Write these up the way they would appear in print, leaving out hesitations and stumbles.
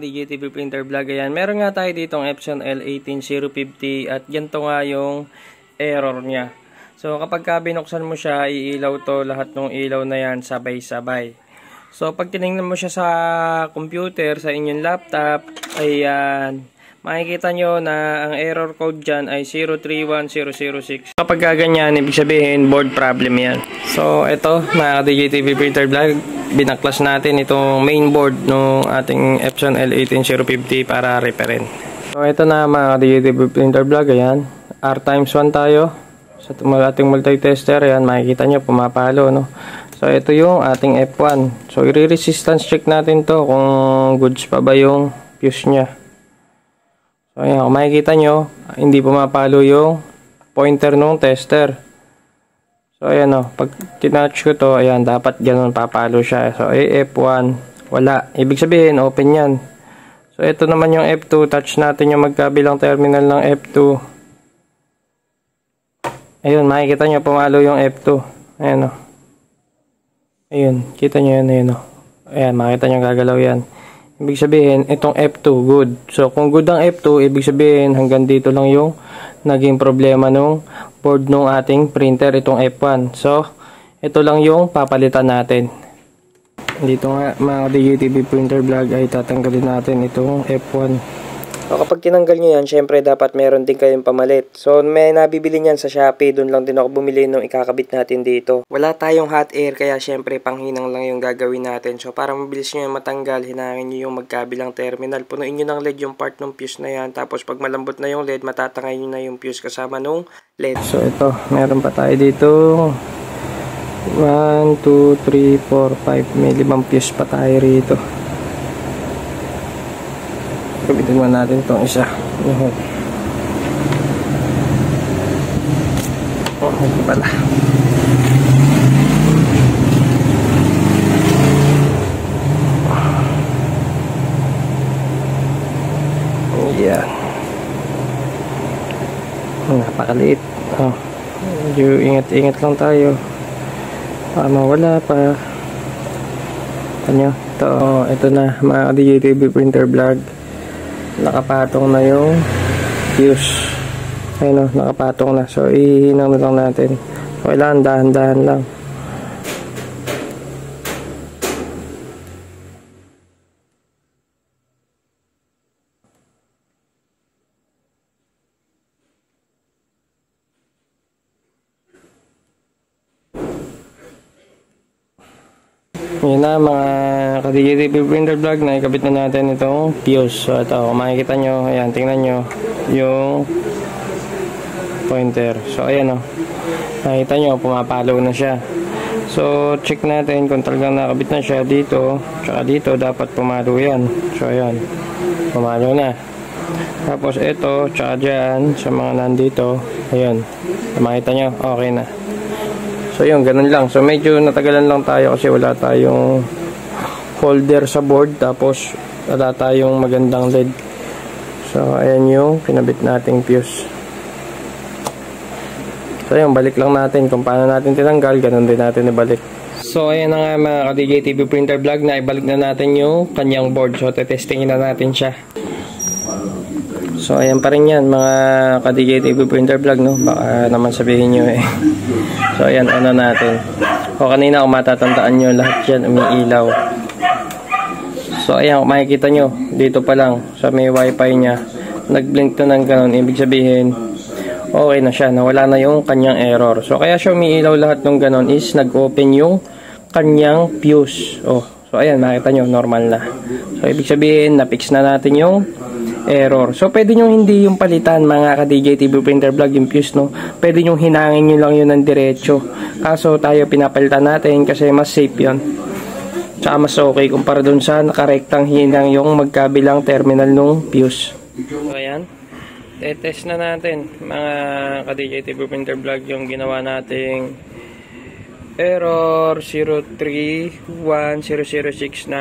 ka-DJ TV printer vlog. Ayan, meron nga tayo ditong Epson L18050 at ganito nga yung error niya. So kapag binuksan mo siya, iilaw to, lahat ng ilaw na yan sabay-sabay. So pag tinignan mo siya sa computer, sa inyong laptop, ayan, makikita nyo na ang error code dyan ay 031006. Kapag ganyan, ibig sabihin board problem yan. So ito, mga ka-DJ TV printer vlog, binaklas natin itong main board ng ating Epson L18050 para repairin. So ito na mga ka-DJ TV printer vlog, ayan, R×1 tayo sa ating multi-tester. Ayan, makikita nyo pumapalo, no? So ito yung ating F1. So i-resistance check natin to kung goods pa ba yung fuse nya. So ayan, kung makikita nyo, hindi pumapalo yung pointer ng tester. So ayan, o, pag tinouch ko to, ayan, dapat ganun papalo siya. So F1, wala. Ibig sabihin, open yan. So ito naman yung F2, touch natin yung magkabilang terminal ng F2. Ayun, makikita nyo, pumalo yung F2. Ayan, o. Ayun, kita nyo yan, ayun, o. Ayan, makikita nyo gagalaw yan. Ibig sabihin, itong F2, good. So, kung good ang F2, ibig sabihin, hanggang dito lang yung naging problema nung board nung ating printer, itong F1. So, ito lang yung papalitan natin. Dito nga, mga DJTV printer vlog, ay tatanggalin natin itong F1. So, kapag tinanggal nyo yan, syempre dapat meron din kayong pamalit. So, may nabibili nyan sa Shopee. Doon lang din ako bumili nung ikakabit natin dito. Wala tayong hot air, kaya syempre panghinang lang yung gagawin natin. So, para mabilis nyo yung matanggal, hinangin nyo yung magkabilang terminal. Punuin nyo ng LED yung part ng fuse na yan. Tapos, pag malambot na yung LED, matatangay nyo na yung fuse kasama nung LED. So, ito. Meron pa tayo dito. 1, 2, 3, 4, 5. May 5 fuse pa tayo rito. Kapitin mo natin itong isa. Oh, ito pala. Yan. Napakaliit. Oh. Medyo ingat-ingat lang tayo. Para mawala pa. Ito na mga DJTV printer vlog. Nakapatong na yung fuse. Ayun, o, nakapatong na. So, ihinang na lang natin. So, kailangan dahan-dahan lang. Yun na mga ka-DJTV printer vlog, na ikabit na natin itong fuse. So ito, kung makikita nyo, ayan, tingnan nyo yung pointer. So ayan, o, makikita nyo, pumapalo na siya. So check natin kung talagang nakabit na siya dito. Tsaka dito, dapat pumalo yan. So ayan, pumalo na. Tapos ito, tsaka dyan, sa mga nandito, ayan, makikita nyo, okay na. So yun, ganun lang. So medyo natagalan lang tayo kasi wala tayong holder sa board. Tapos wala tayong magandang LED. So ayan yung kinabit nating fuse. So yun, balik lang natin kung paano natin tinanggal. Ganun din natin ibalik. So ayan na nga mga ka-DJTV printer vlog, na ibalik na natin yung kanyang board. So tetestingin na natin siya. So ayan pa rin yan mga ka-DJTV printer vlog, no? Baka naman sabihin nyo eh. So ayan, ano natin. O kanina kung matatandaan nyo, lahat yan umiilaw. So ayan, kung makikita nyo, dito pa lang sa may wifi nya, nag-blink na ng ganun. Ibig sabihin, okay na siya, nawala na yung kanyang error. So kaya siya umiilaw lahat ng ganun is nag-open yung kanyang fuse. Oh, so ayan, makikita nyo, normal na. So ibig sabihin, na-fix na natin yung error. So pwede nyo hindi yung palitan mga ka-DJTV printer vlog yung fuse, no? Pwede nyo hinangin nyo lang yun ng diretso. Kaso tayo pinapalitan natin kasi mas safe yun. Tsaka mas okay kumpara dun sa nakarektang hinang yung magkabilang terminal nung fuse. So ayan, test na natin mga ka-DJTV printer vlog yung ginawa nating error 031006 na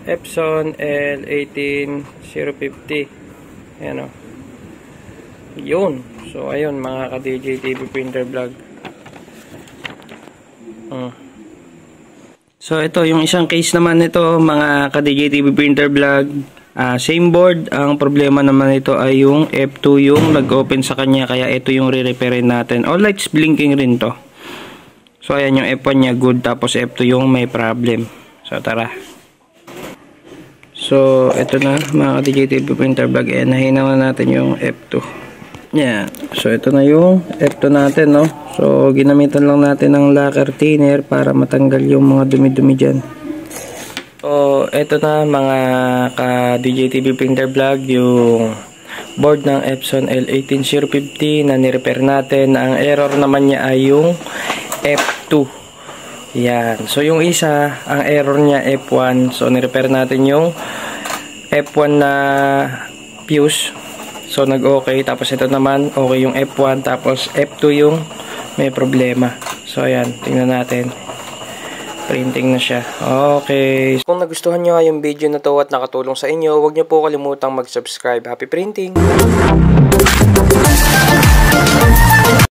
Epson L18050. Ayan, o. Yun. So, ayun mga ka-DJTV printer vlog. So, ito yung isang case naman nito mga ka-DJTV printer vlog. Same board, ang problema naman ito ay yung F2 yung nag-open sa kanya, kaya ito yung re-repairin natin. All lights blinking rin to. So ayan yung F1 nya good, tapos F2 yung may problem. So tara. So ito na mga DJTV printer vlog, nahinaw na natin yung F2. Yeah. So ito na yung F2 natin, no. So ginamitan lang natin ng lacquer thinner para matanggal yung mga dumi-dumi dyan. So ito na mga ka-DJTV printer vlog, yung board ng Epson L18050 na ni-repair natin. Ang error naman niya ay yung F2. Yan. So yung isa, ang error niya F1. So ni-repair natin yung F1 na fuse. So nag-okay, tapos ito naman okay yung F1, tapos F2 yung may problema. So ayan, tingnan natin. Printing na siya. Okay. Kung nagustuhan nyo yung video na to at nakatulong sa inyo, huwag nyo po kalimutang mag-subscribe. Happy printing!